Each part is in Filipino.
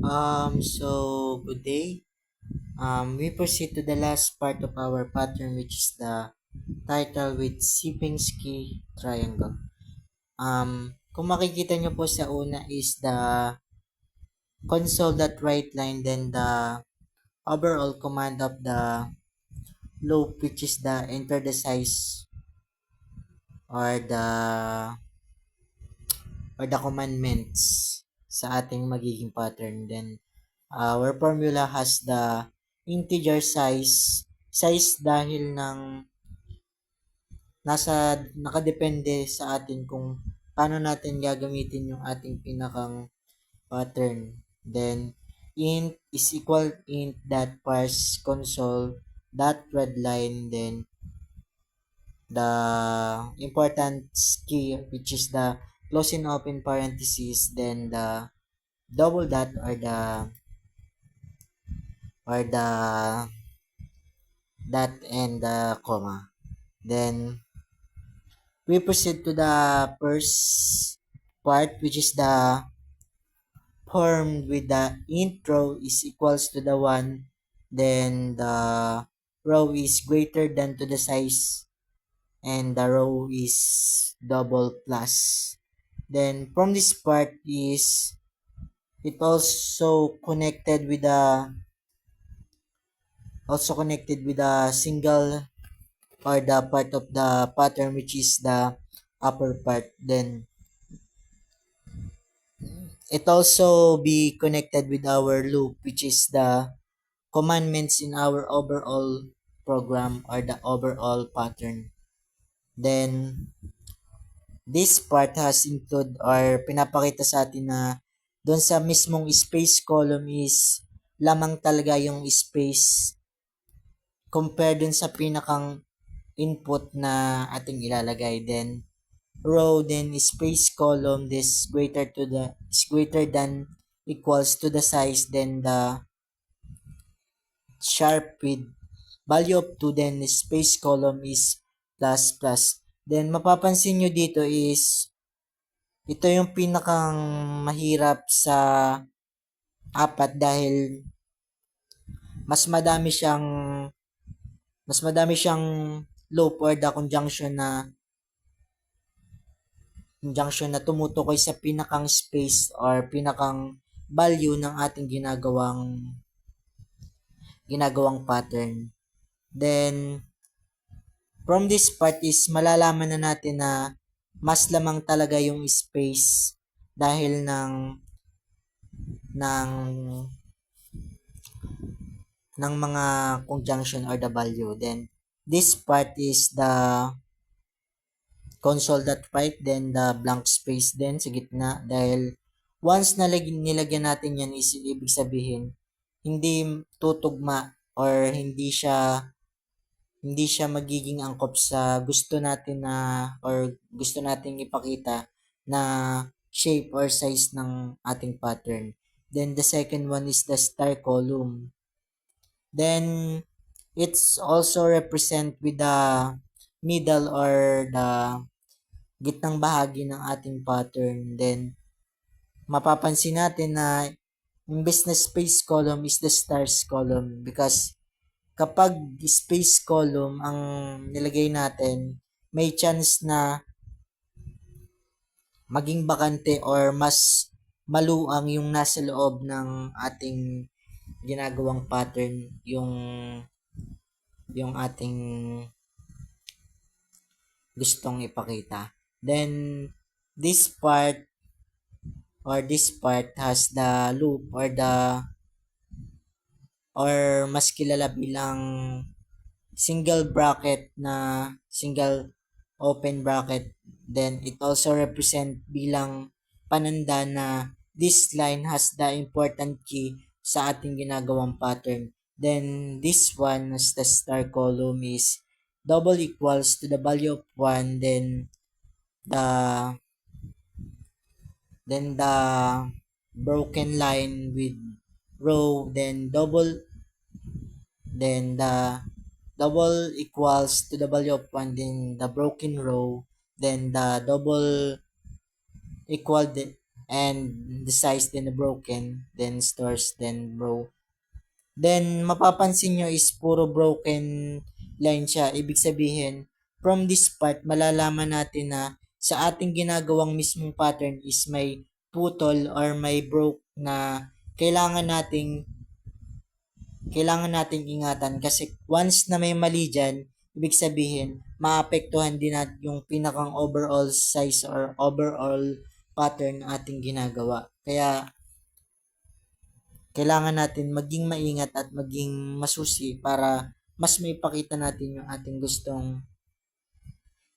Good day. We proceed to the last part of our pattern, which is the title with Sierpinski triangle. Kung makikita nyo po sa una is the console that right line, then the overall command of the loop, which is the enter the size or the commandments sa ating magiging pattern. Then our formula has the integer size dahil nakadepende sa atin kung paano natin gagamitin yung ating pinakang pattern. Then int is equal int dot parse console dot readline, then the important key, which is the closing open parenthesis, then the double dot or the dot and the comma. Then we proceed to the first part, which is the form with the int row is equals to the 1, then the row is greater than to the size, and the row is double plus. Then from this part is it also connected with a single or the part of the pattern, which is the upper part. Then it also be connected with our loop, which is the commandments in our overall program or the overall pattern. Then this part has include or pinapakita sa atin na doon sa mismong space column is lamang talaga yung space compare dun sa pinakang input na ating ilalagay. Then row, then space column, this greater than equals to the size, then the sharp with value of 2, then space column is plus plus. Then mapapansin nyo dito is ito yung pinakang mahirap sa apat dahil mas madami siyang loop or the conjunction na tumutukoy sa pinakang space or pinakang value ng ating ginagawang pattern. Then from this part is malalaman na natin na mas lamang talaga yung space dahil ng mga conjunction or the value. Then this part is the console.write, then the blank space din sa gitna dahil once nilagyan natin yan is ibig sabihin hindi tutugma or hindi siya magiging angkop sa gusto natin or gusto nating ipakita na shape or size ng ating pattern. Then the second one is the star column. Then it's also represent with the middle or the gitnang bahagi ng ating pattern. Then mapapansin natin na imbes na space column is the stars column because kapag space column ang nilagay natin, may chance na maging bakante or mas maluang yung nasa loob ng ating ginagawang pattern, yung ating gustong ipakita. Then this part has the loop or mas kilala bilang single open bracket. Then it also represent bilang pananda na this line has the important key sa ating ginagawang pattern. Then this one as the star column is double equals to the value of 1, then the broken line with row, then the double equals to the value of 1, then the broken row, then the double equal and the size then broken, then stores, then row. Then mapapansin nyo is puro broken line siya. Ibig sabihin, from this part, malalaman natin na sa ating ginagawang mismong pattern is may putol or may broke na kailangan nating ingatan kasi once na may mali dyan, ibig sabihin, maapektuhan din natin yung pinakang overall size or overall pattern na ating ginagawa. Kaya, kailangan natin maging maingat at maging masusi para mas maipakita natin yung ating gustong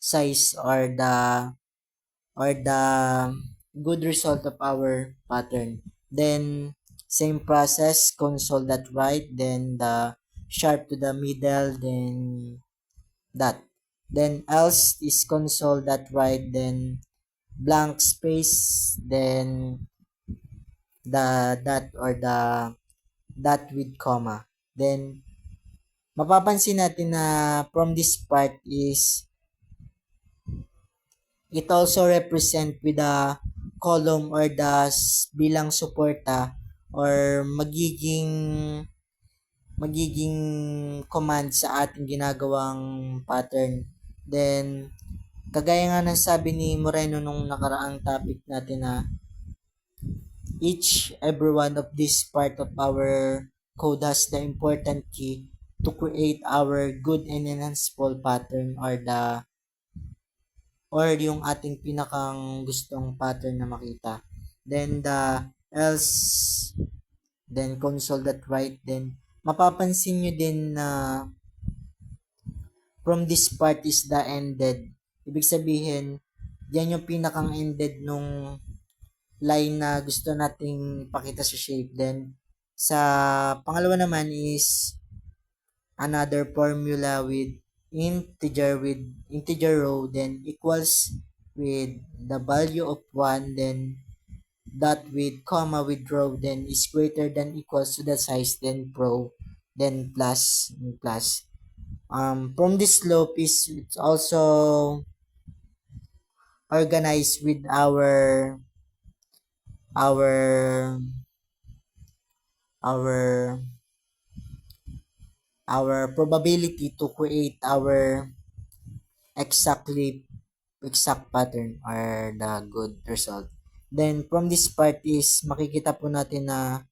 size or the good result of our pattern. Then same process, console that right, then the sharp to the middle, then that. Then else is console that right, then blank space, then the dot or the dot with comma. Then mapapansin natin na from this part is it also represent with the column or the bilang suporta or magiging command sa ating ginagawang pattern. Then kagaya nga ng sabi ni Moreno nung nakaraang topic natin na each every one of this part of our code has the important key to create our good and enhanceable pattern or yung ating pinakang gustong pattern na makita. Then the else, then console that right, then mapapansin nyo din na from this part is the ended. Ibig sabihin, yan yung pinakang ended nung line na gusto nating pakita sa shape. Then, sa pangalawa naman is another formula with integer row, then equals with the value of 1, then dot with comma with row, then is greater than equals to the size, then row, then plus. From this slope is it's also organized with our probability to create our exact pattern or the good result. Then from this part is makikita po natin na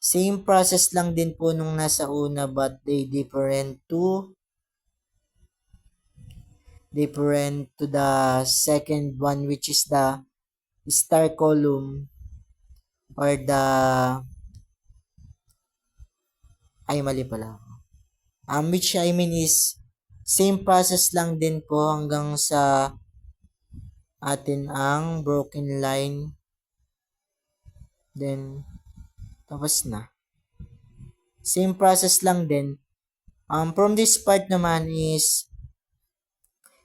same process lang din po nung nasa una but they different to the second one, which is the star column or the mali pala. Which I mean is same process lang din po hanggang sa atin ang broken line. Then tapos na. Same process lang din. From this part naman is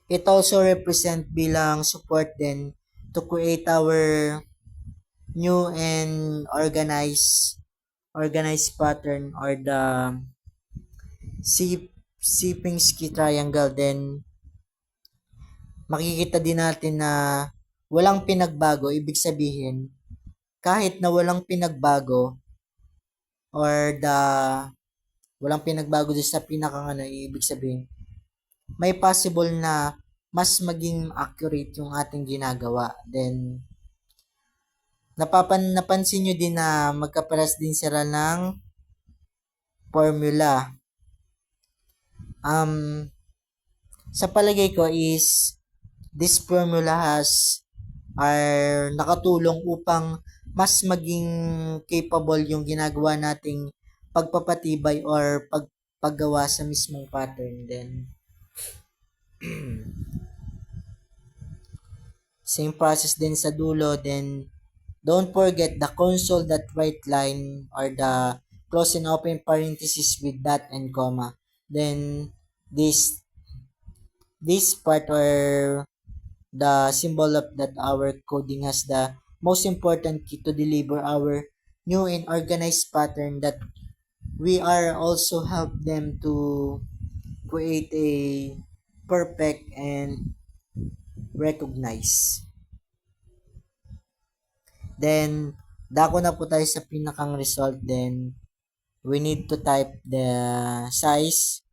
it also represent bilang support din to create our new and organized pattern or the Sierpinski triangle. Then makikita din natin na walang pinagbago. Ibig sabihin, kahit na walang pinagbago or walang pinagbago din sa pinakang ibig sabihin, may possible na mas maging accurate yung ating ginagawa. Then, napansin nyo din na magkaparas din sila ng formula. Sa palagay ko is this formula are nakatulong upang mas maging capable yung ginagawa nating pagpapatibay or paggawa sa mismong pattern. Then same process din sa dulo. Then don't forget the console that right line or the close and open parenthesis with dot and comma. Then this part or the symbol of that our coding has the most important key to deliver our new and organized pattern that we are also help them to create a perfect and recognize. Then, dako na po tayo sa pinakang result. Then, we need to type the size.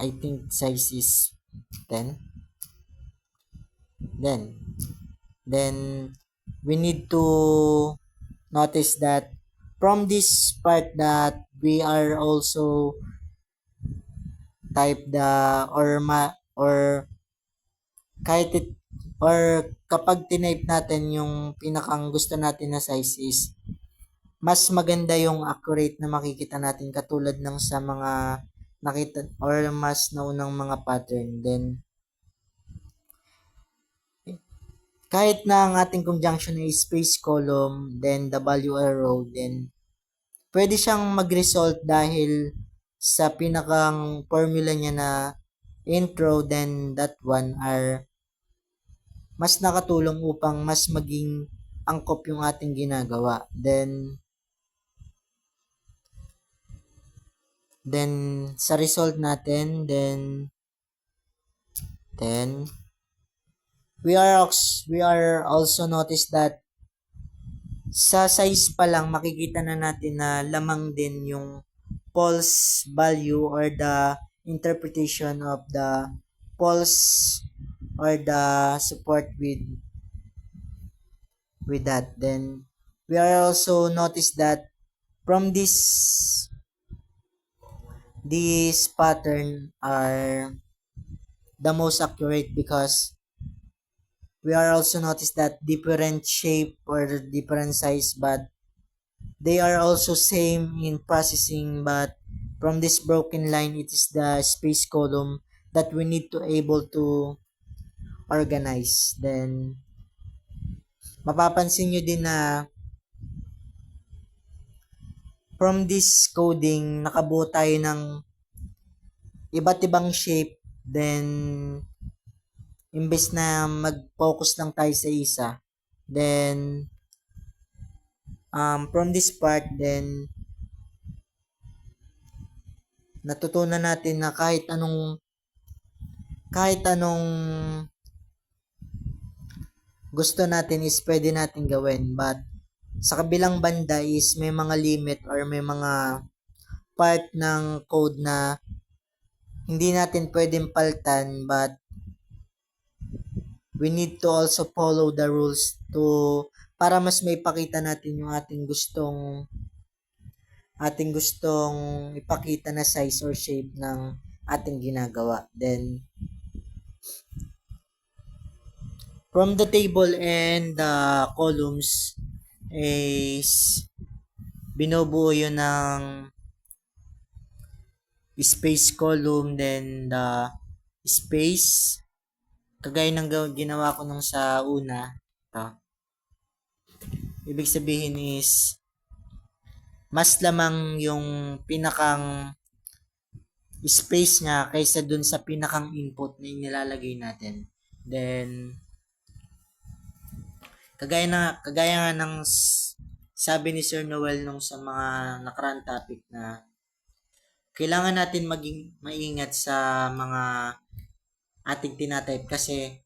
I think size is 10. Then we need to notice that from this part that we are also type the or kahit or kapag tinype natin yung pinakang gusto natin na size is mas maganda yung accurate na makikita natin katulad ng sa mga nakita or mas naunang mga pattern. Then kahit na ang ating conjunction ay space column, then WR row, then pwede siyang mag-result dahil sa pinakang formula niya na intro, then that one are mas nakatulong upang mas maging angkop yung ating ginagawa. Then sa result natin, then we are also notice that sa size pa lang makikita na natin na lamang din yung false value or the interpretation of the false or the support with that. Then we are also notice that from this pattern are the most accurate because we are also notice that different shape or different size, but they are also same in processing, but from this broken line it is the space column that we need to able to organize. Then mapapansin nyo din na from this coding nakabuo tayo ng iba't ibang shape. Then imbes na mag-focus lang tayo sa isa, then from this part, then natutunan natin na kahit anong gusto natin is pwede natin gawin, but sa kabilang banda is may mga limit or may mga part ng code na hindi natin pwedeng paltan, but we need to also follow the rules to para mas may pakita natin yung ating gustong ipakita na size or shape ng ating ginagawa. Then from the table and the columns is binubuo yun ng space column, then the space kagaya ng ginawa ko nung sa una. Ibig sabihin is mas lamang yung pinakang space niya kaysa dun sa pinakang input na inilalagay natin. Then kagaya nga ng sabi ni Sir Noel nung sa mga nakarang topic na kailangan natin maging maingat sa mga ating tinatype kasi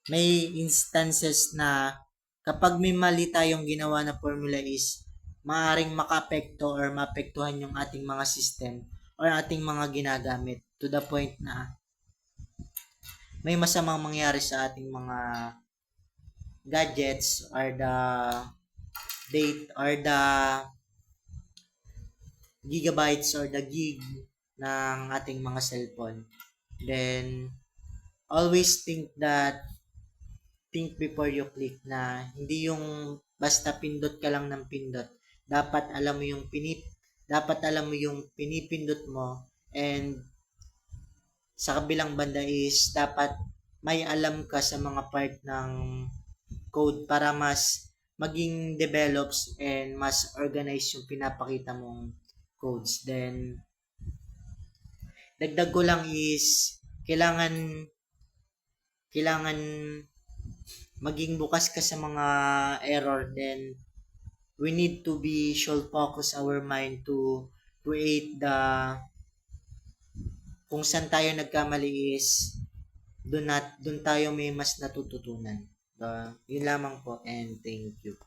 may instances na kapag may mali tayong ginawa na formula is maaaring makaapekto or maapektuhan yung ating mga system or ating mga ginagamit to the point na may masamang mangyari sa ating mga gadgets or the date or the gigabytes or the gig ng ating mga cellphone. Then always think before you click, na hindi yung basta pindot ka lang ng pindot. Dapat alam mo yung pinipindot mo, and sa kabilang banda is dapat may alam ka sa mga part ng code para mas maging develops and mas organized yung pinapakita mong codes. Then dagdag ko lang is kailangan maging bukas ka sa mga error. Then we need to be sure focus our mind to create kung saan tayo nagkamali is doon tayo may mas natututunan. Yun lamang po and thank you.